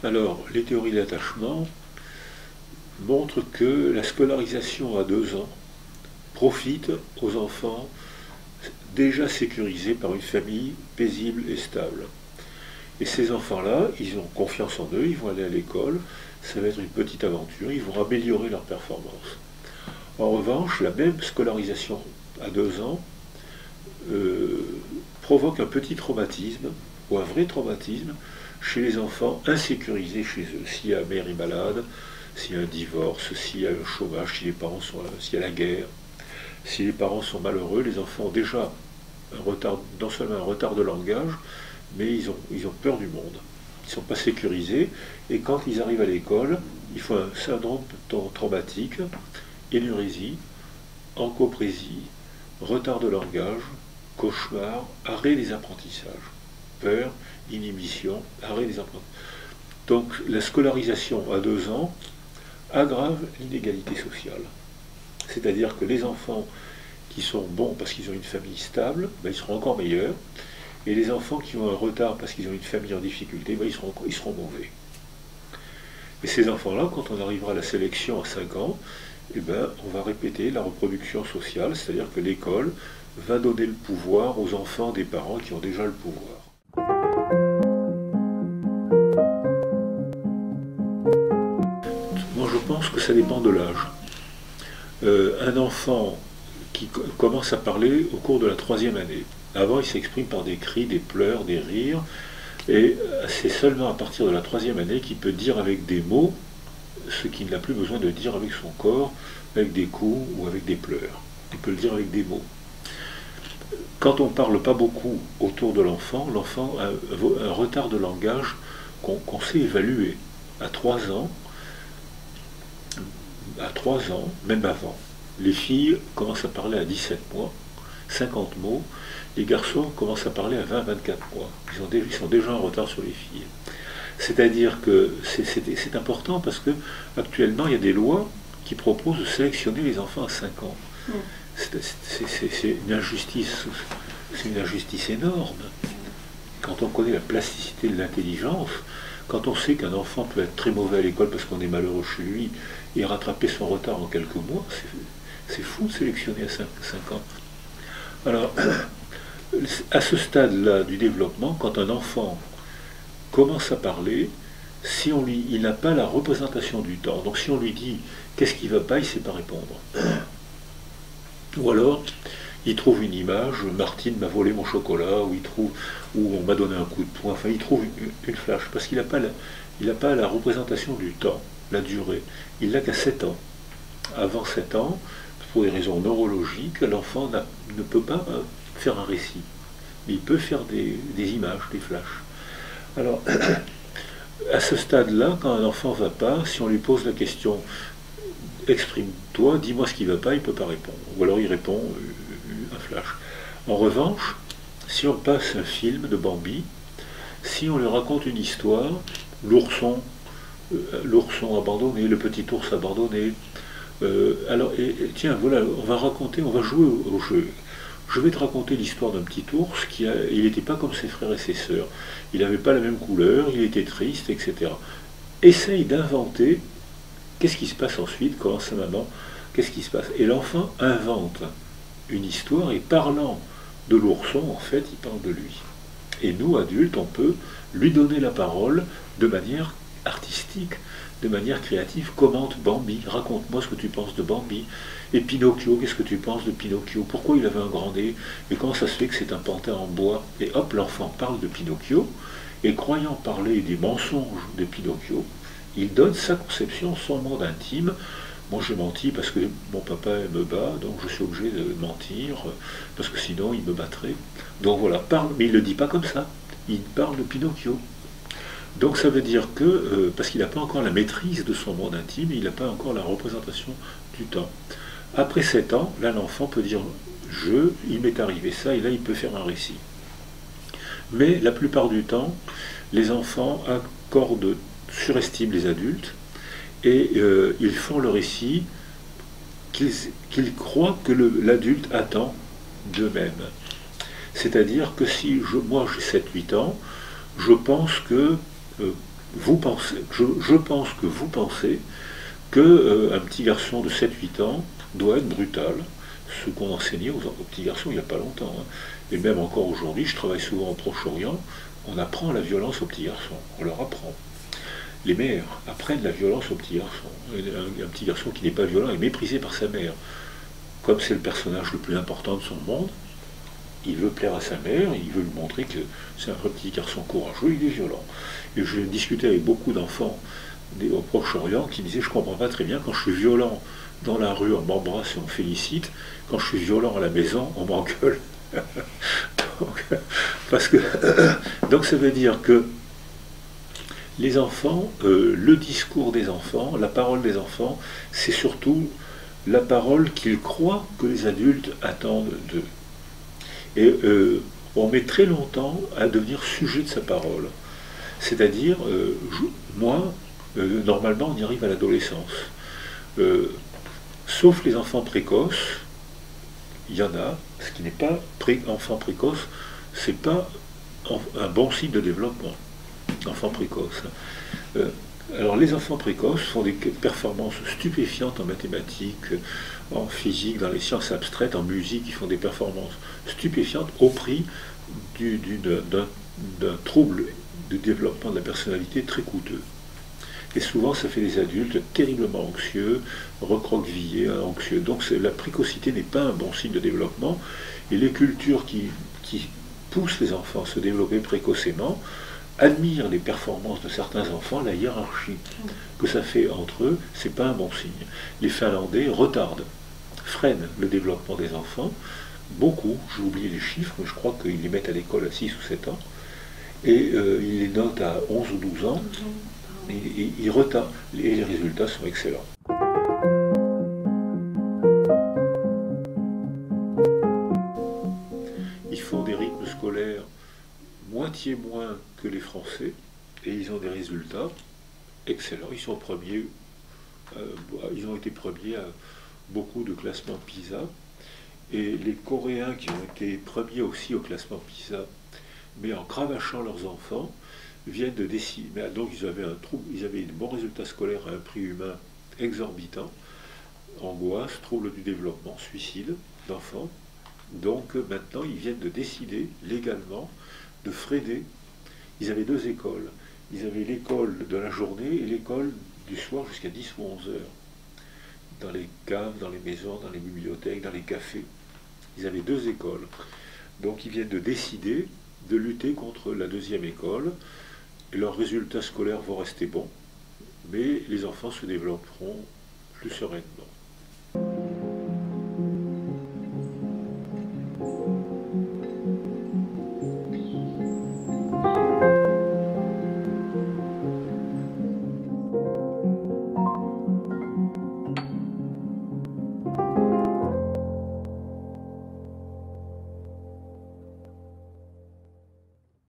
Alors, les théories d'attachement montrent que la scolarisation à 2 ans profite aux enfants déjà sécurisés par une famille paisible et stable. Et ces enfants-là, ils ont confiance en eux, ils vont aller à l'école, ça va être une petite aventure, ils vont améliorer leur performance. En revanche, la même scolarisation à 2 ans euh, provoque un petit traumatisme, ou un vrai traumatisme, chez les enfants insécurisés chez eux. Si la mère est malade, s'il y a un divorce, s'il y a un chômage, s'il y a la guerre, si les parents sont malheureux, les enfants ont déjà un retard, non seulement un retard de langage, mais ils ont peur du monde. Ils ne sont pas sécurisés, et quand ils arrivent à l'école, il faut un syndrome traumatique, énurésie, encoprésie, retard de langage, cauchemar, arrêt des apprentissages, peur, inhibition, arrêt des apprentissages. Donc la scolarisation à 2 ans aggrave l'inégalité sociale. C'est-à-dire que les enfants qui sont bons parce qu'ils ont une famille stable, ben, ils seront encore meilleurs, et les enfants qui ont un retard parce qu'ils ont une famille en difficulté, ben, ils seront mauvais. Et ces enfants-là, quand on arrivera à la sélection à 5 ans, eh ben, on va répéter la reproduction sociale, c'est-à-dire que l'école va donner le pouvoir aux enfants des parents qui ont déjà le pouvoir. Moi, je pense que ça dépend de l'âge. Un enfant qui commence à parler au cours de la 3e année. Avant, il s'exprime par des cris, des pleurs, des rires, et c'est seulement à partir de la 3e année qu'il peut dire avec des mots ce qu'il n'a plus besoin de dire avec son corps, avec des coups ou avec des pleurs. Il peut le dire avec des mots. Quand on ne parle pas beaucoup autour de l'enfant, l'enfant a un retard de langage qu'on sait évaluer. À 3 ans, même avant, les filles commencent à parler à 17 mois, 50 mots. Les garçons commencent à parler à 20-24 mois. Ils sont déjà en retard sur les filles. C'est-à-dire que c'est important parce que actuellement il y a des lois qui proposent de sélectionner les enfants à 5 ans. C'est une injustice énorme. Quand on connaît la plasticité de l'intelligence, quand on sait qu'un enfant peut être très mauvais à l'école parce qu'on est malheureux chez lui et rattraper son retard en quelques mois, c'est fou de sélectionner à 5 ans. Alors, à ce stade-là du développement, quand un enfant commence à parler, si il n'a pas la représentation du temps. Donc si on lui dit qu'est-ce qui ne va pas, il ne sait pas répondre. Ou alors, il trouve une image, Martine m'a volé mon chocolat, ou on m'a donné un coup de poing, enfin il trouve une flash, parce qu'il n'a pas la représentation du temps, la durée. Il n'a qu'à 7 ans. Avant 7 ans, pour des raisons neurologiques, l'enfant ne peut pas faire un récit. Mais il peut faire des images, des flashs. Alors, à ce stade-là, quand un enfant ne va pas, si on lui pose la question exprime-toi, dis-moi ce qui ne va pas, il ne peut pas répondre. Ou alors il répond un flash. En revanche, si on passe un film de Bambi, si on lui raconte une histoire, l'ourson, l'ourson abandonné, le petit ours abandonné, tiens, voilà, on va jouer au jeu. Je vais te raconter l'histoire d'un petit ours il n'était pas comme ses frères et ses sœurs. Il n'avait pas la même couleur, il était triste, etc. Essaye d'inventer qu'est-ce qui se passe ensuite, comment sa maman, qu'est-ce qui se passe. Et l'enfant invente une histoire et parlant de l'ourson, en fait, il parle de lui. Et nous, adultes, on peut lui donner la parole de manière artistique, de manière créative. Commente Bambi, raconte-moi ce que tu penses de Bambi. Et Pinocchio, qu'est-ce que tu penses de Pinocchio? Pourquoi il avait un grand nez? Et comment ça se fait que c'est un pantin en bois? Et hop, l'enfant parle de Pinocchio, et croyant parler des mensonges de Pinocchio, il donne sa conception, son monde intime. Moi j'ai menti parce que mon papa me bat, donc je suis obligé de mentir, parce que sinon il me battrait. Donc voilà, mais il ne le dit pas comme ça, il parle de Pinocchio. Donc ça veut dire que, parce qu'il n'a pas encore la maîtrise de son monde intime, il n'a pas encore la représentation du temps. Après 7 ans, là l'enfant peut dire il m'est arrivé ça, et là il peut faire un récit. Mais la plupart du temps, les enfants surestiment les adultes, et ils font le récit qu'ils croient que l'adulte attend d'eux-mêmes. C'est-à-dire que si moi j'ai 7-8 ans, je pense que Je pense que vous pensez que un petit garçon de 7-8 ans doit être brutal, ce qu'on enseignait aux petits garçons il n'y a pas longtemps, hein. Et même encore aujourd'hui, je travaille souvent au Proche-Orient, on apprend la violence aux petits garçons, on leur apprend. Les mères apprennent la violence aux petits garçons. Un petit garçon qui n'est pas violent est méprisé par sa mère. Comme c'est le personnage le plus important de son monde, il veut plaire à sa mère, il veut lui montrer que c'est un vrai petit garçon courageux, il est violent. Et je discutais avec beaucoup d'enfants au Proche-Orient qui disaient je comprends pas très bien, quand je suis violent dans la rue, on m'embrasse et on me félicite, quand je suis violent à la maison, on m'engueule. donc, parce que, donc ça veut dire que les enfants, le discours des enfants, la parole des enfants, c'est surtout la parole qu'ils croient que les adultes attendent d'eux. Et on met très longtemps à devenir sujet de sa parole. C'est-à-dire, moi, normalement, on y arrive à l'adolescence. Sauf les enfants précoces, il y en a, ce qui n'est pas enfant précoce, c'est pas un bon signe de développement. Enfant précoce. Alors les enfants précoces font des performances stupéfiantes en mathématiques, en physique, dans les sciences abstraites, en musique, ils font des performances stupéfiantes au prix d'un trouble de développement de la personnalité très coûteux. Et souvent, ça fait des adultes terriblement anxieux, recroquevillés, anxieux. Donc la précocité n'est pas un bon signe de développement. Et les cultures qui poussent les enfants à se développer précocement admirent les performances de certains enfants, la hiérarchie que ça fait entre eux, c'est pas un bon signe. Les Finlandais retardent, freinent le développement des enfants, beaucoup, j'ai oublié les chiffres, mais je crois qu'ils les mettent à l'école à 6 ou 7 ans, et ils les notent à 11 ou 12 ans, et ils retardent, et les résultats sont excellents. Ils font des rythmes scolaires moitié moins que les Français, et ils ont des résultats excellents. Ils sont premiers, ils ont été premiers à beaucoup de classements PISA, et les Coréens qui ont été premiers aussi au classement PISA, mais en cravachant leurs enfants, viennent de décider. Donc ils avaient de bons résultats scolaires à un prix humain exorbitant, angoisse, troubles du développement, suicide d'enfants. Donc maintenant ils viennent de décider légalement de freiner. Ils avaient deux écoles. Ils avaient l'école de la journée et l'école du soir jusqu'à 10 ou 11 heures. Dans les caves, dans les maisons, dans les bibliothèques, dans les cafés. Ils avaient deux écoles. Donc ils viennent de décider de lutter contre la deuxième école. Et leurs résultats scolaires vont rester bons, mais les enfants se développeront plus sereinement.